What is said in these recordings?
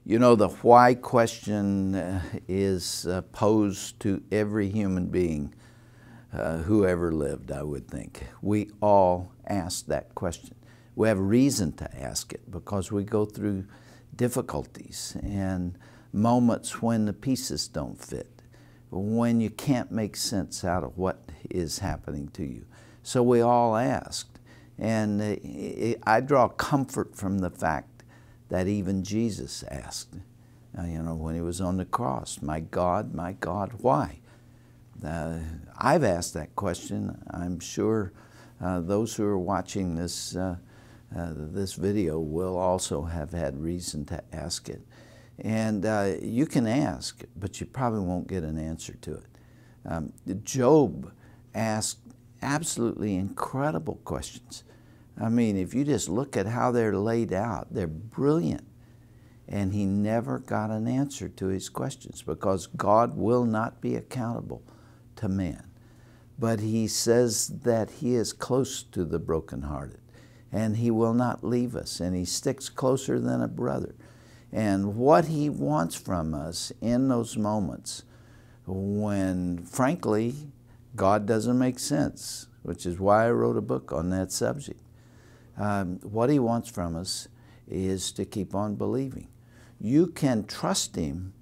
You know, the why question is posed to every human being who ever lived, I would think. We all ask that question. We have reason to ask it because we go through difficulties and moments when the pieces don't fit, when you can't make sense out of what is happening to you. So we all asked. And I draw comfort from the fact that even Jesus asked, when he was on the cross, my God, why? I've asked that question. I'm sure those who are watching this, this video will also have had reason to ask it. And you can ask, but you probably won't get an answer to it. Job asked absolutely incredible questions. I mean, if you just look at how they're laid out, they're brilliant. And he never got an answer to his questions because God will not be accountable to man. But he says that he is close to the brokenhearted and he will not leave us, and he sticks closer than a brother. And what he wants from us in those moments when, frankly, God doesn't make sense, which is why I wrote a book on that subject. What he wants from us is to keep on believing. You can trust him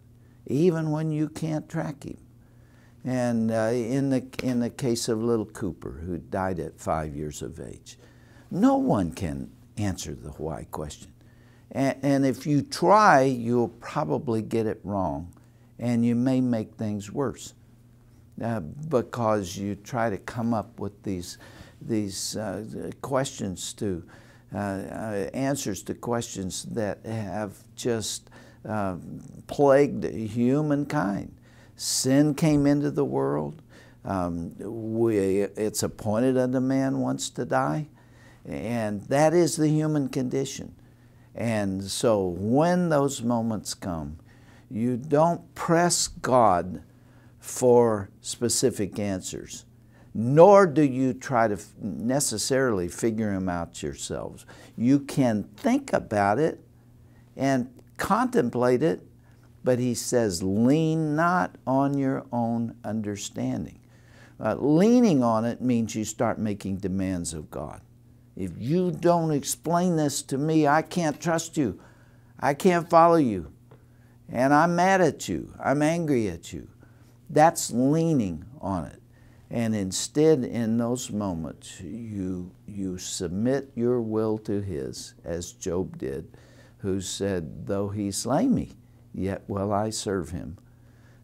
even when you can't track him. And in the case of little Cooper, who died at 5 years of age, no one can answer the why question. And if you try, you'll probably get it wrong, and you may make things worse because you try to come up with these questions to answers to questions that have just plagued humankind. Sin came into the world. It's appointed unto man once to die, and that is the human condition. And so when those moments come, you don't press God for specific answers, nor do you try to necessarily figure them out yourselves. You can think about it and contemplate it, but he says, lean not on your own understanding. Leaning on it means you start making demands of God. If you don't explain this to me, I can't trust you. I can't follow you. And I'm mad at you. I'm angry at you. That's leaning on it. And instead, in those moments, you submit your will to his, as Job did, who said, though he slay me, yet will I serve him.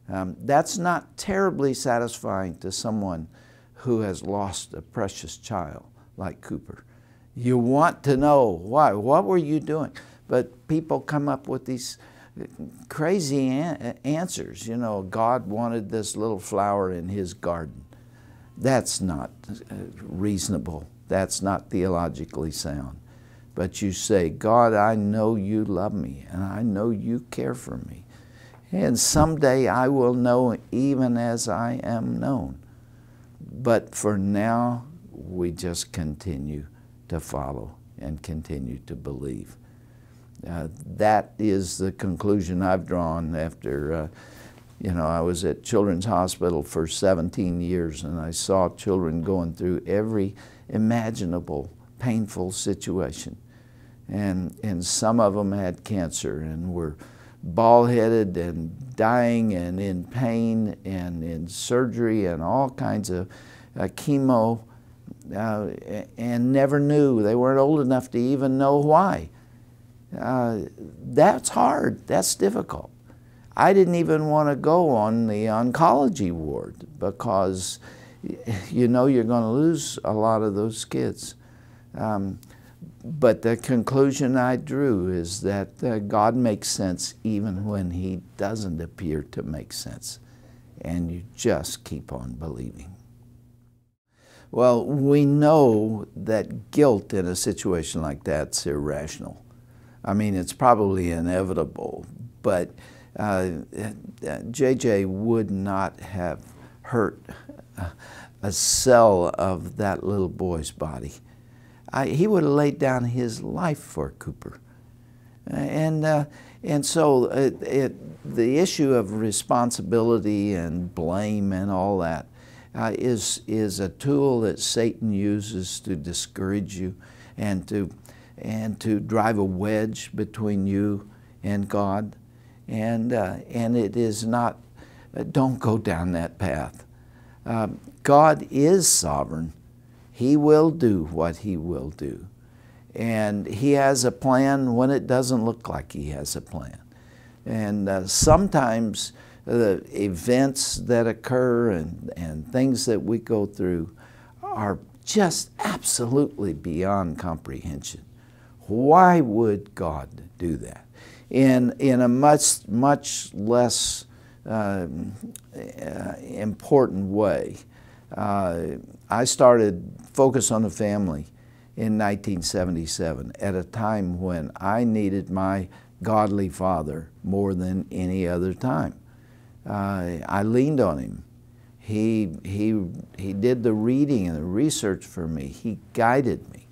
That's not terribly satisfying to someone who has lost a precious child like Cooper. You want to know why. What were you doing? But people come up with these crazy answers. You know, God wanted this little flower in his garden. That's not reasonable. That's not theologically sound. But you say, God, I know you love me, and I know you care for me. And someday I will know even as I am known. But for now, we just continue to follow and continue to believe. That is the conclusion I've drawn after, I was at Children's Hospital for 17 years, and I saw children going through every imaginable painful situation. And some of them had cancer and were bald-headed and dying and in pain and in surgery and all kinds of chemo, and never knew. They weren't old enough to even know why. That's hard. That's difficult. I didn't even want to go on the oncology ward because you're going to lose a lot of those kids. But the conclusion I drew is that God makes sense even when he doesn't appear to make sense. And you just keep on believing. Well, we know that guilt in a situation like that's irrational. I mean, it's probably inevitable, but JJ would not have hurt a cell of that little boy's body. He would have laid down his life for Cooper. And And so the issue of responsibility and blame and all that is a tool that Satan uses to discourage you and to drive a wedge between you and God. And it is not, don't go down that path. God is sovereign. He will do what He will do. And He has a plan when it doesn't look like He has a plan. And sometimes the events that occur and things that we go through are just absolutely beyond comprehension. Why would God do that? In a much less important way, I started Focus on the Family in 1977 at a time when I needed my godly father more than any other time. I leaned on him. He did the reading and the research for me. He guided me.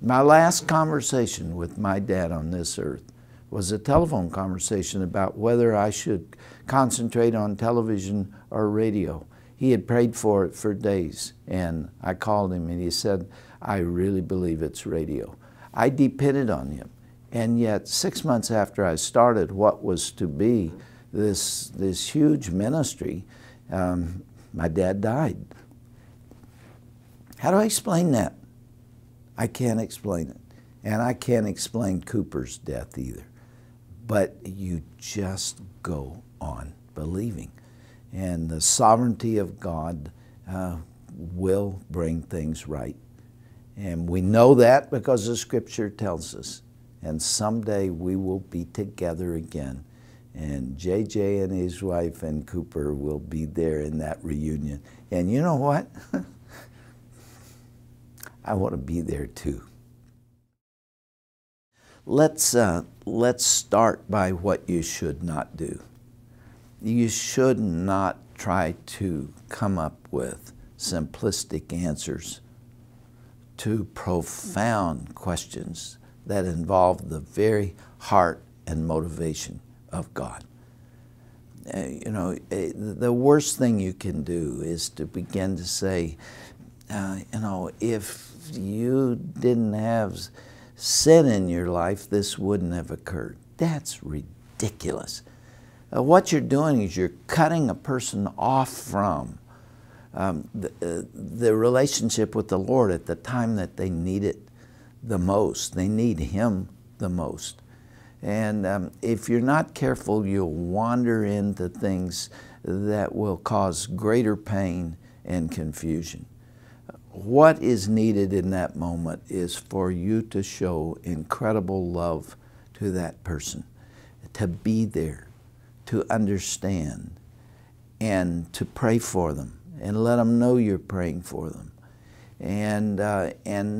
My last conversation with my dad on this earth was a telephone conversation about whether I should concentrate on television or radio. He had prayed for it for days, and I called him and he said, I really believe it's radio. I depended on him. And yet 6 months after I started what was to be this huge ministry, my dad died. How do I explain that? I can't explain it. And I can't explain Cooper's death either. But you just go on believing. And the sovereignty of God will bring things right. And we know that because the Scripture tells us. And someday we will be together again. And JJ and his wife and Cooper will be there in that reunion. And you know what? I want to be there too. Let's start by what you should not do. You should not try to come up with simplistic answers to profound questions that involve the very heart and motivation of God. You know, the worst thing you can do is to begin to say, you know, if you didn't have sin in your life, this wouldn't have occurred. That's ridiculous. What you're doing is you're cutting a person off from the relationship with the Lord at the time that they need it the most. They need Him the most. And if you're not careful, you'll wander into things that will cause greater pain and confusion. What is needed in that moment is for you to show incredible love to that person, to be there, to understand, and to pray for them, and let them know you're praying for them, and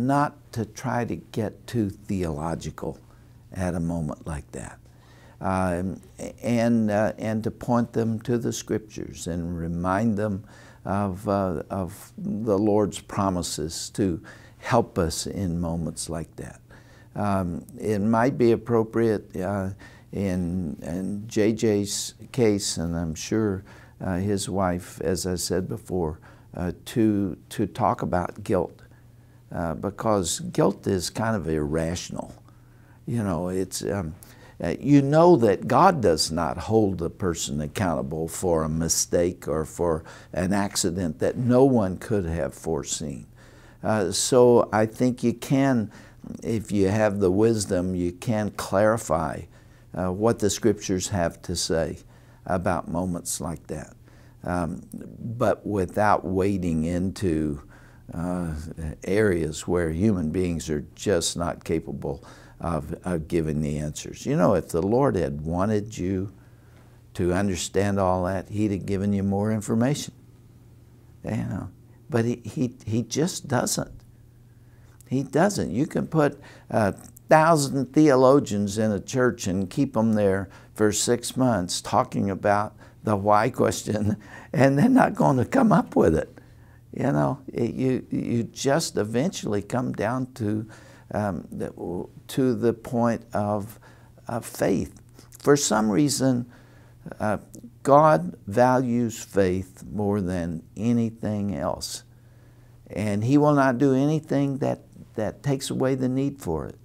not to try to get too theological at a moment like that, and to point them to the Scriptures and remind them of the Lord's promises to help us in moments like that. It might be appropriate in JJ's case, and I'm sure his wife, as I said before, to talk about guilt, because guilt is kind of irrational. You know, it's you know that God does not hold the person accountable for a mistake or for an accident that no one could have foreseen. So I think you can, if you have the wisdom, you can clarify what the Scriptures have to say about moments like that, but without wading into areas where human beings are just not capable of giving the answers. You know, if the Lord had wanted you to understand all that, He'd have given you more information. You know, but he just doesn't. He doesn't. You can put 1,000 theologians in a church and keep them there for 6 months talking about the why question, and they're not going to come up with it. You know, you just eventually come down to the point of faith. for some reason, God values faith more than anything else. And He will not do anything that takes away the need for it.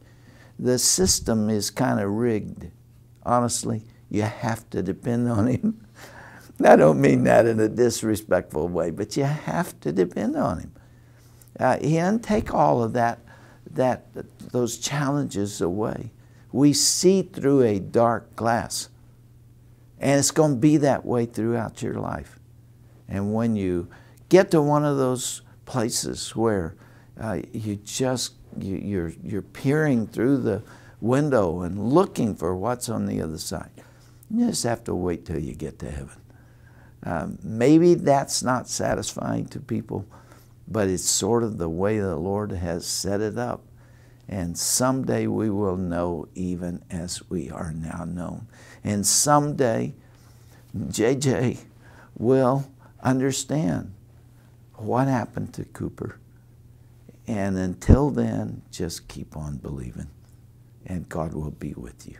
The system is kind of rigged. Honestly, you have to depend on Him. I don't mean that in a disrespectful way, but you have to depend on Him. He doesn't take all of those challenges away. We see through a dark glass. And it's going to be that way throughout your life. And when you get to one of those places where you're peering through the window and looking for what's on the other side, you just have to wait till you get to heaven. Maybe that's not satisfying to people, but it's sort of the way the Lord has set it up. And someday we will know even as we are now known. And someday JJ will understand what happened to Cooper. And until then, just keep on believing. And God will be with you.